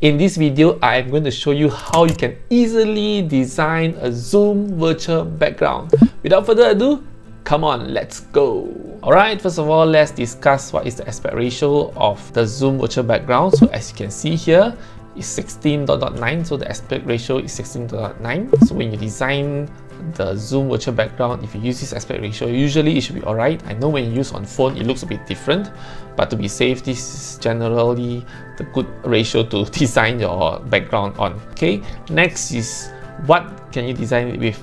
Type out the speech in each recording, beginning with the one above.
In this video, I am going to show you how you can easily design a Zoom virtual background. Without further ado, come on, let's go. Alright, first of all, let's discuss what is the aspect ratio of the Zoom virtual background. So as you can see here, it's 16:9, so the aspect ratio is 16:9. So when you design the Zoom virtual background, if you use this aspect ratio, usually it should be alright. I know when you use on phone, it looks a bit different, but to be safe, this is generally the good ratio to design your background on. Okay, next is what can you design it with?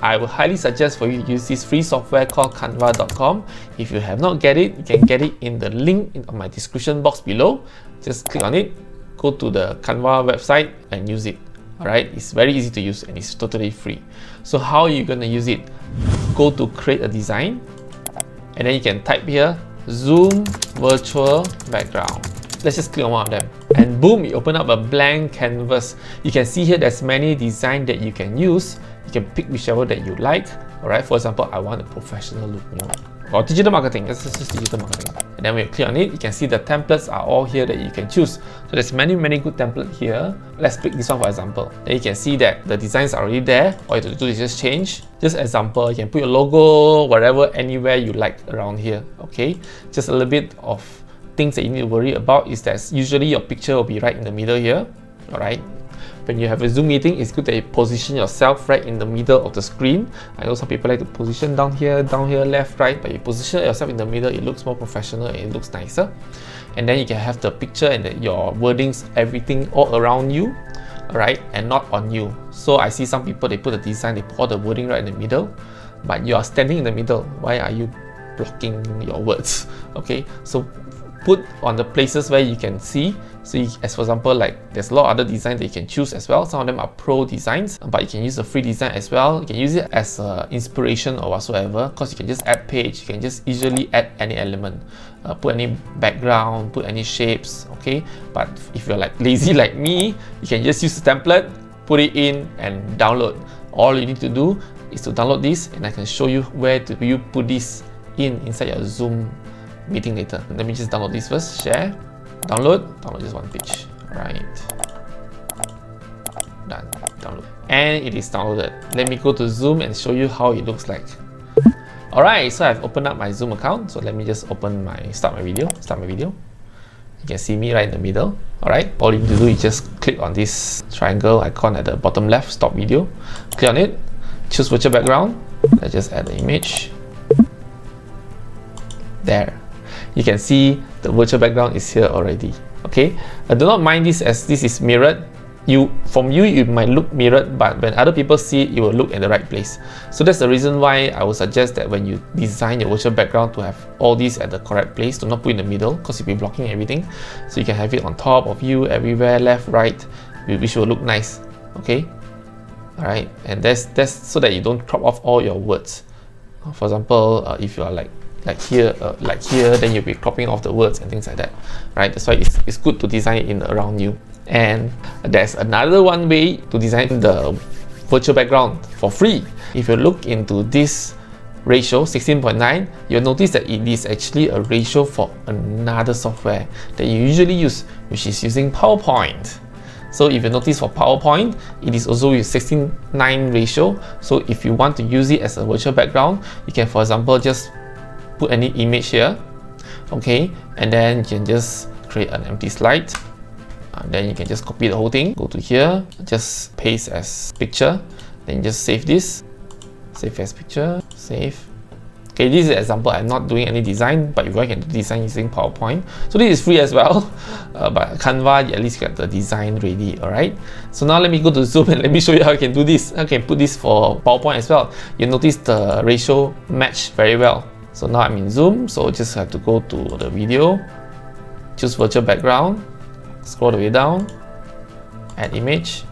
I would highly suggest for you to use this free software called Canva.com. If you have not get it, you can get it in the link in my description box below. Just click on it, go to the Canva website and use it. Alright, it's very easy to use and it's totally free. So how are you going to use it? Go to create a design and then you can type here Zoom virtual background. Let's just click on one of them and boom, you open up a blank canvas. You can see here there's many designs that you can use. You can pick whichever that you like. Alright, for example, I want a professional look, or digital marketing. This is just digital marketing. And then when you click on it, you can see the templates are all here that you can choose. So there's many good templates here. Let's pick this one for example. Then you can see that the designs are already there. All you have to do is just change. Just example, you can put your logo wherever, anywhere you like around here. Okay, just a little bit of things that you need to worry about is that usually your picture will be right in the middle here. Alright. When you have a Zoom meeting, it's good that you position yourself right in the middle of the screen. I know some people like to position down here, left, right, but you position yourself in the middle, it looks more professional and it looks nicer. And then you can have the picture and your wordings, everything all around you, alright, and not on you. So I see some people, they put the design, they put all the wording right in the middle, but you are standing in the middle. Why are you blocking your words? Okay, so put on the places where you can see. So as for example, like there's a lot of other designs that you can choose as well. Some of them are pro designs, but you can use the free design as well. You can use it as inspiration or whatsoever, because you can just add page, you can just easily add any element, put any background, put any shapes, okay? But if you're like lazy like me, you can just use the template, put it in and download. All you need to do is to download this and I can show you where to you put this inside your Zoom meeting later. Let me just download this first, share, download just one page, right? Done, download. And it is downloaded. Let me go to Zoom and show you how it looks like. Alright, so I've opened up my Zoom account. So let me just start my video. You can see me right in the middle. Alright, all you need to do is just click on this triangle icon at the bottom left, stop video. Click on it, choose virtual background. Let's just add the image. There. You can see the virtual background is here already. Okay, do not mind this as this is mirrored. From you it might look mirrored, but when other people see it, it will look in the right place. So that's the reason why I would suggest that when you design your virtual background to have all these at the correct place, do not put in the middle because you'll be blocking everything. So you can have it on top of you, everywhere, left, right, which will look nice. Okay, all right, and that's so that you don't crop off all your words. For example, if you are like here, then you'll be cropping off the words and things like that, right? That's why it's good to design it in around you. And there's another one way to design the virtual background for free. If you look into this ratio 16:9, you'll notice that it is actually a ratio for another software that you usually use, which is using PowerPoint. So if you notice for PowerPoint, it is also with 16:9 ratio. So if you want to use it as a virtual background, you can, for example, just put any image here, okay, and then you can just create an empty slide. Then you can just copy the whole thing, go to here, just paste as picture, then just save this, save as picture, save. Okay, this is an example. I'm not doing any design, but if I can do design using PowerPoint, so this is free as well. But Canva, at least you got the design ready. Alright, so now let me go to Zoom and let me show you how I can do this. I can put this for PowerPoint as well. You notice the ratio match very well. So now I'm in Zoom, so just have to go to the video, choose virtual background, scroll the way down, add image.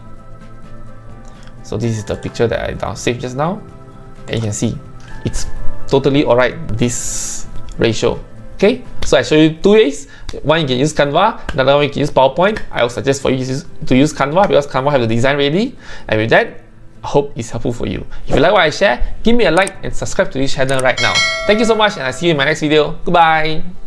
So this is the picture that I saved just now, and you can see it's totally alright, this ratio. Okay, so I show you two ways. One, you can use Canva, another one you can use PowerPoint. I will suggest for you to use Canva because Canva have the design ready. And with that, I hope it's helpful for you. If you like what I share, give me a like and subscribe to this channel right now. Thank you so much and I'll see you in my next video. Goodbye!